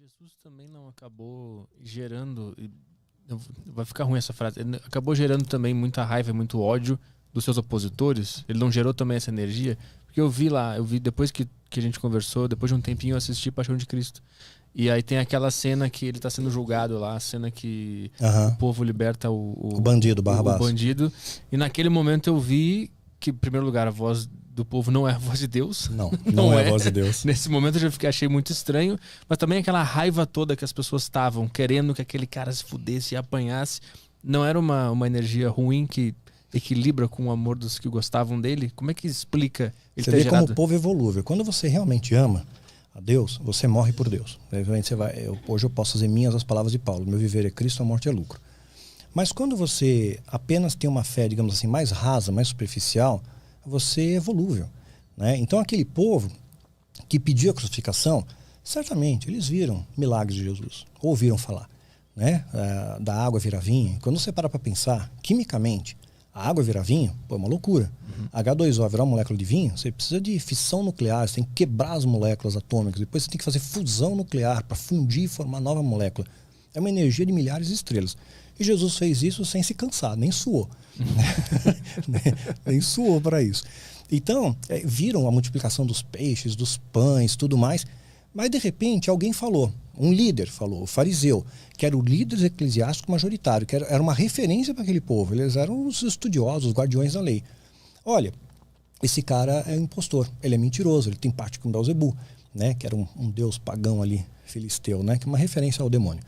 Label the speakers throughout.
Speaker 1: Jesus também não acabou gerando... Vai ficar ruim essa frase. Ele acabou gerando também muita raiva e muito ódio dos seus opositores? Ele não gerou também essa energia? Porque eu vi depois que a gente conversou, depois de um tempinho eu assisti Paixão de Cristo. E aí tem aquela cena que ele tá sendo julgado lá, a cena que o povo liberta o
Speaker 2: bandido, Barrabás.
Speaker 1: O bandido. E naquele momento eu vi que, em primeiro lugar, a voz do povo não é a voz de Deus.
Speaker 2: Não é a voz de Deus.
Speaker 1: Nesse momento eu já achei muito estranho, mas também aquela raiva toda que as pessoas estavam querendo que aquele cara se fudesse e apanhasse. Não era uma energia ruim que equilibra com o amor dos que gostavam dele? Como é que explica ele
Speaker 2: ter gerado? Como o povo é volúvel. Quando você realmente ama a Deus, você morre por Deus. Hoje eu posso fazer minhas as palavras de Paulo. Meu viver é Cristo, a morte é lucro. Mas quando você apenas tem uma fé, digamos assim, mais rasa, mais superficial, você é volúvel, né? Então aquele povo que pediu a crucificação, certamente eles viram milagres de Jesus, ouviram falar, né? Da água virar vinho. Quando você para pensar, quimicamente, a água virar vinho, é uma loucura. H2O virar uma molécula de vinho, você precisa de fissão nuclear, você tem que quebrar as moléculas atômicas, depois você tem que fazer fusão nuclear para fundir e formar nova molécula. É uma energia de milhares de estrelas. E Jesus fez isso sem se cansar, nem suou. Nem suou para isso. Então, viram a multiplicação dos peixes, dos pães, tudo mais, mas de repente alguém falou, um líder falou, o fariseu, que era o líder eclesiástico majoritário, que era uma referência para aquele povo, eles eram os estudiosos, os guardiões da lei. Olha, esse cara é um impostor, ele é mentiroso, ele tem parte com Belzebu, né, que era um deus pagão ali, filisteu, né, que é uma referência ao demônio.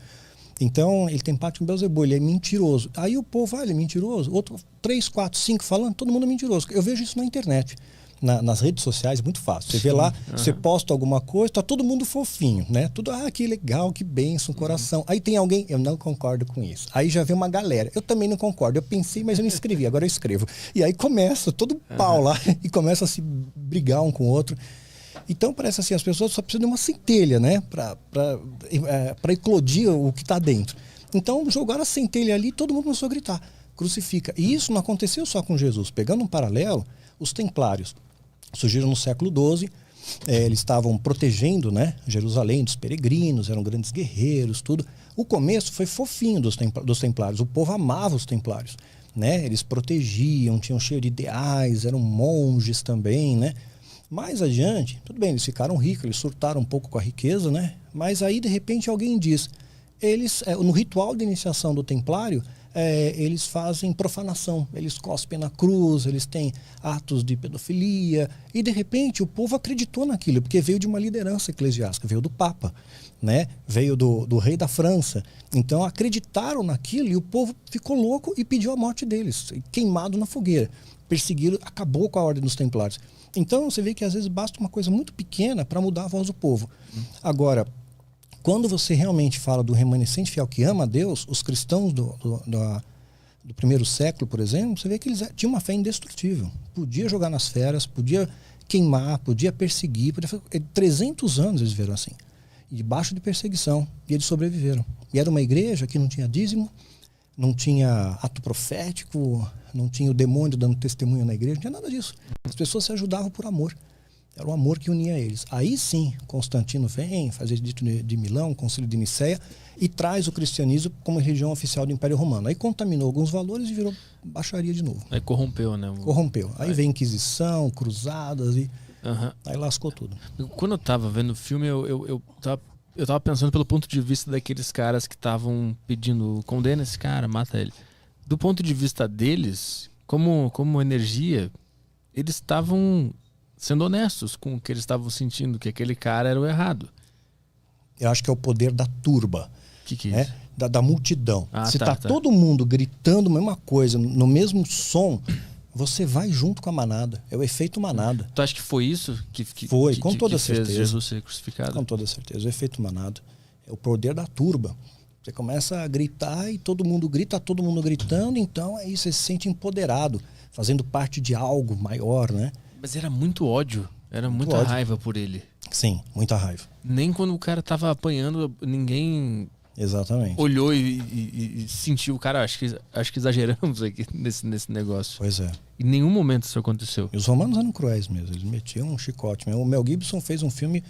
Speaker 2: Então, ele tem parte com Belzebu, ele é mentiroso. Aí o povo, ele é mentiroso. Outro, 3, 4, 5 falando, todo mundo é mentiroso. Eu vejo isso na internet, nas redes sociais, é muito fácil. Você vê lá, você posta alguma coisa, tá todo mundo fofinho, né? Tudo, que legal, que bênção, coração. Aí tem alguém, eu não concordo com isso. Aí já vem uma galera, eu também não concordo. Eu pensei, mas eu não escrevi, agora eu escrevo. E aí começa todo pau lá, e começa a se brigar um com o outro. Então parece assim, as pessoas só precisam de uma centelha, né, para eclodir o que está dentro. Então jogaram a centelha ali e todo mundo começou a gritar, crucifica. E isso não aconteceu só com Jesus. Pegando um paralelo, os templários surgiram no século XII, eles estavam protegendo, né, Jerusalém dos peregrinos, eram grandes guerreiros, tudo. O começo foi fofinho dos templários, o povo amava os templários, né, eles protegiam, tinham cheio de ideais, eram monges também, né. Mais adiante, tudo bem, eles ficaram ricos, eles surtaram um pouco com a riqueza, né? Mas aí, de repente, alguém diz, no ritual de iniciação do templário, eles fazem profanação, eles cospem na cruz, eles têm atos de pedofilia, e de repente o povo acreditou naquilo, porque veio de uma liderança eclesiástica, veio do Papa, né? Veio do rei da França. Então acreditaram naquilo e o povo ficou louco e pediu a morte deles, queimado na fogueira. Perseguiram, acabou com a ordem dos templários. Então você vê que às vezes basta uma coisa muito pequena para mudar a voz do povo. Agora, quando você realmente fala do remanescente fiel que ama a Deus, os cristãos do primeiro século, por exemplo, você vê que eles tinham uma fé indestrutível. Podia jogar nas feras, podia queimar, podia perseguir. 300 anos eles viveram assim, debaixo de perseguição, e eles sobreviveram. E era uma igreja que não tinha dízimo, não tinha ato profético, não tinha o demônio dando testemunho na igreja, não tinha nada disso. As pessoas se ajudavam por amor. Era o amor que unia eles. Aí sim, Constantino vem, faz o Edito de Milão, Concílio de Nicéia, e traz o cristianismo como religião oficial do Império Romano. Aí contaminou alguns valores e virou baixaria de novo.
Speaker 1: Aí corrompeu, né?
Speaker 2: Corrompeu. Aí vem Inquisição, cruzadas, e aí lascou tudo.
Speaker 1: Quando eu tava vendo o filme, eu tava pensando pelo ponto de vista daqueles caras que estavam pedindo, condena esse cara, mata ele. Do ponto de vista deles, como energia, eles estavam sendo honestos com o que eles estavam sentindo, que aquele cara era o errado.
Speaker 2: Eu acho que é o poder da turba.
Speaker 1: Que é isso?
Speaker 2: Da multidão. Se tá todo mundo gritando a mesma coisa, no mesmo som, você vai junto com a manada. É o efeito manada.
Speaker 1: Tu acha que foi isso que
Speaker 2: foi, com toda certeza.
Speaker 1: Fez Jesus ser crucificado?
Speaker 2: Com toda certeza. O efeito manada. É o poder da turba. Você começa a gritar e todo mundo grita, todo mundo gritando, então aí você se sente empoderado, fazendo parte de algo maior, né?
Speaker 1: Mas era muito ódio, era muita raiva por ele.
Speaker 2: Sim, muita raiva.
Speaker 1: Nem quando o cara tava apanhando, ninguém olhou e sentiu. Cara, acho que exageramos aqui nesse negócio.
Speaker 2: Pois é.
Speaker 1: Em nenhum momento isso aconteceu.
Speaker 2: E os romanos eram cruéis mesmo, eles metiam um chicote mesmo. O Mel Gibson fez um filme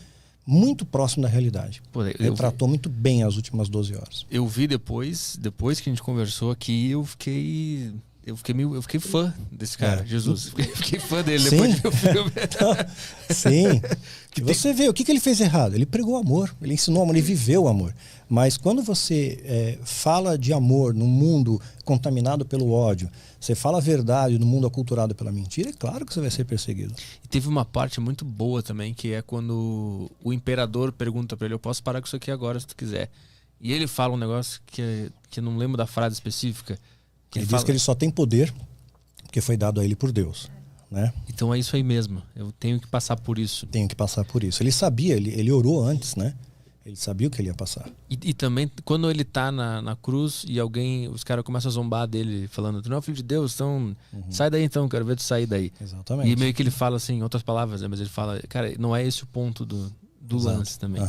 Speaker 2: muito próximo da realidade.
Speaker 1: Pô,
Speaker 2: Retratou muito bem as últimas 12 horas.
Speaker 1: Eu vi depois que a gente conversou aqui, eu fiquei fã desse cara, Jesus. Fiquei fã dele depois de ver o filme.
Speaker 2: Sim. Você vê, o que ele fez errado? Ele pregou amor, ele ensinou amor, ele viveu o amor. Mas quando você fala de amor num mundo contaminado pelo ódio, você fala a verdade no mundo aculturado pela mentira, é claro que você vai ser perseguido.
Speaker 1: E teve uma parte muito boa também, que é quando o imperador pergunta pra ele: eu posso parar com isso aqui agora se tu quiser. E ele fala um negócio que eu não lembro da frase específica.
Speaker 2: Ele diz que ele só tem poder porque foi dado a ele por Deus, né?
Speaker 1: Então é isso aí mesmo. Eu tenho que passar por isso.
Speaker 2: Tenho que passar por isso. Ele sabia, ele orou antes, né? Ele sabia o que ele ia passar.
Speaker 1: E também, quando ele tá na cruz e os caras começam a zombar dele, falando: tu não é o filho de Deus, então sai daí então, quero ver tu sair daí.
Speaker 2: Exatamente.
Speaker 1: E meio que ele fala assim, em outras palavras, né? Mas ele fala: cara, não é esse o ponto do lance também.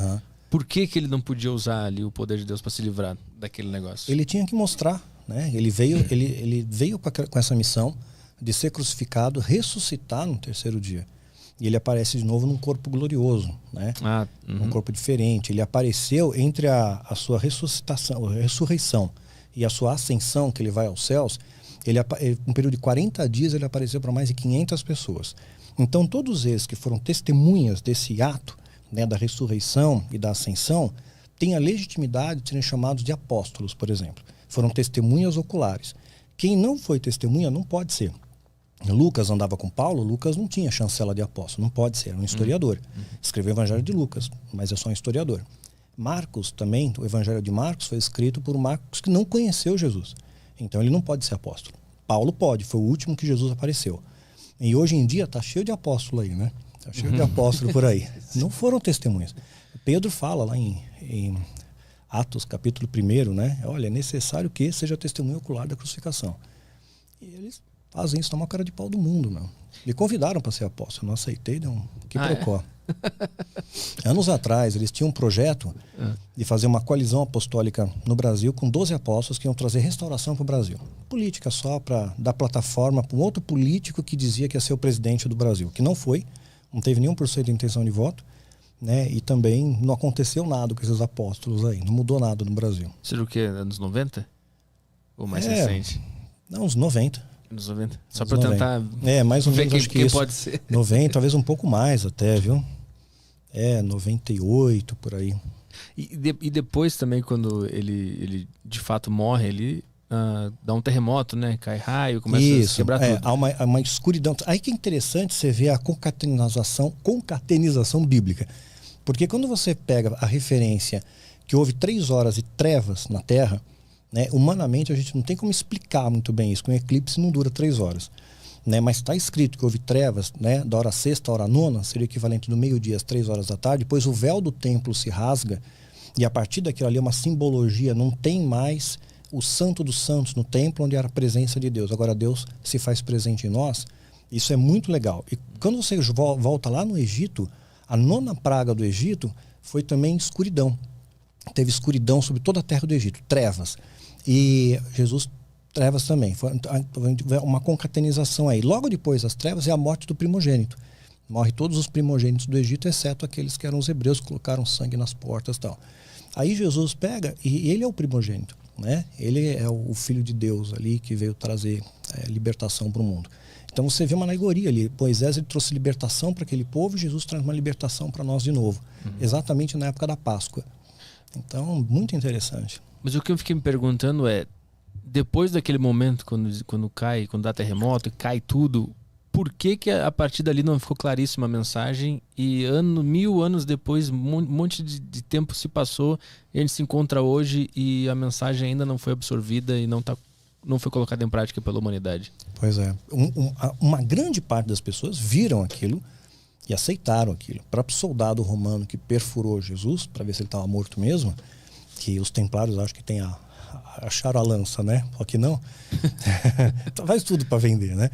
Speaker 1: Por que ele não podia usar ali o poder de Deus para se livrar daquele negócio?
Speaker 2: Ele tinha que mostrar, né? Ele veio com essa missão de ser crucificado, ressuscitar no terceiro dia. E ele aparece de novo num corpo glorioso, né? Um corpo diferente. Ele apareceu entre a sua ressurreição e a sua ascensão, que ele vai aos céus. Um período de 40 dias ele apareceu para mais de 500 pessoas. Então todos eles que foram testemunhas desse ato, né, da ressurreição e da ascensão, têm a legitimidade de serem chamados de apóstolos, por exemplo. Foram testemunhas oculares. Quem não foi testemunha não pode ser. Lucas andava com Paulo, Lucas não tinha chancela de apóstolo, não pode ser, era um historiador. Escreveu o Evangelho de Lucas, mas é só um historiador. Marcos também, o Evangelho de Marcos foi escrito por Marcos que não conheceu Jesus. Então ele não pode ser apóstolo. Paulo pode, foi o último que Jesus apareceu. E hoje em dia está cheio de apóstolo aí, né? Está cheio de apóstolo por aí. Não foram testemunhas. Pedro fala lá em Atos, capítulo 1, né? Olha, é necessário que seja testemunho ocular da crucificação. E eles fazem isso na maior cara de pau do mundo, meu. Me convidaram para ser apóstolo, não aceitei, deu um quiprocó. Anos atrás, eles tinham um projeto de fazer uma coalizão apostólica no Brasil com 12 apóstolos que iam trazer restauração para o Brasil. Política só para dar plataforma para um outro político que dizia que ia ser o presidente do Brasil, que não foi, não teve nenhum por cento de intenção de voto, né? E também não aconteceu nada com esses apóstolos aí, não mudou nada no Brasil.
Speaker 1: Seria o quê? Anos 90? Ou mais recente?
Speaker 2: Não, uns 90.
Speaker 1: Anos 90. Só para tentar
Speaker 2: mais ou menos,
Speaker 1: ver
Speaker 2: acho que
Speaker 1: quem
Speaker 2: isso.
Speaker 1: pode ser.
Speaker 2: 90, talvez um pouco mais até, viu? 98, por aí.
Speaker 1: E depois também, quando ele de fato morre, ele dá um terremoto, né? Cai raio, começa a se quebrar tudo.
Speaker 2: Há uma escuridão. Aí que é interessante você ver a concatenização bíblica. Porque quando você pega a referência que houve 3 horas de trevas na Terra, né, humanamente a gente não tem como explicar muito bem isso, que um eclipse não dura 3 horas. Né, mas está escrito que houve trevas, né, da hora sexta à hora nona, seria o equivalente do meio-dia às 3 horas da tarde, depois o véu do templo se rasga, e a partir daquilo ali é uma simbologia, não tem mais o santo dos santos no templo onde era a presença de Deus. Agora Deus se faz presente em nós. Isso é muito legal. E quando você volta lá no Egito, a 9ª praga do Egito foi também escuridão. Teve escuridão sobre toda a terra do Egito, trevas. E Jesus, trevas também. Foi uma concatenização aí. Logo depois das trevas é a morte do primogênito. Morre todos os primogênitos do Egito, exceto aqueles que eram os hebreus, que colocaram sangue nas portas e tal. Aí Jesus pega, e ele é o primogênito, né? Ele é o filho de Deus ali, que veio trazer libertação para o mundo. Então você vê uma alegoria ali. Moisés ele trouxe libertação para aquele povo, e Jesus traz uma libertação para nós de novo. Exatamente na época da Páscoa. Então, muito interessante.
Speaker 1: Mas o que eu fiquei me perguntando é, depois daquele momento, quando dá terremoto, cai tudo, por que a partir dali não ficou claríssima a mensagem e 1000 anos depois, um monte de tempo se passou, e a gente se encontra hoje e a mensagem ainda não foi absorvida e não foi colocada em prática pela humanidade?
Speaker 2: Pois é. Uma grande parte das pessoas viram aquilo e aceitaram aquilo. O próprio soldado romano que perfurou Jesus, para ver se ele estava morto mesmo, que os templários acho que acharam a lança, né? Só que não. Faz tudo para vender, né?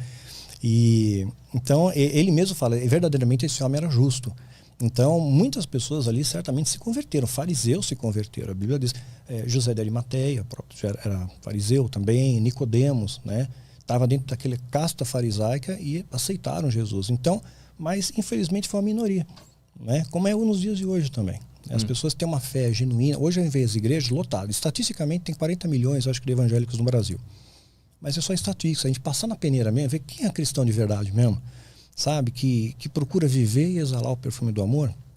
Speaker 2: E então ele mesmo fala, verdadeiramente esse homem era justo. Então muitas pessoas ali certamente se converteram, fariseus se converteram. A Bíblia diz, José de Arimateia, próprio era fariseu também, Nicodemos, né? Estava dentro daquela casta farisaica e aceitaram Jesus. Então, mas infelizmente foi uma minoria. né? Como é nos dias de hoje também. As pessoas têm uma fé genuína. Hoje, ao invés das igrejas, lotado. Estatisticamente, tem 40 milhões, acho que, de evangélicos no Brasil. Mas é só estatística. A gente passar na peneira mesmo, ver quem é cristão de verdade mesmo, sabe? Que procura viver e exalar o perfume do amor.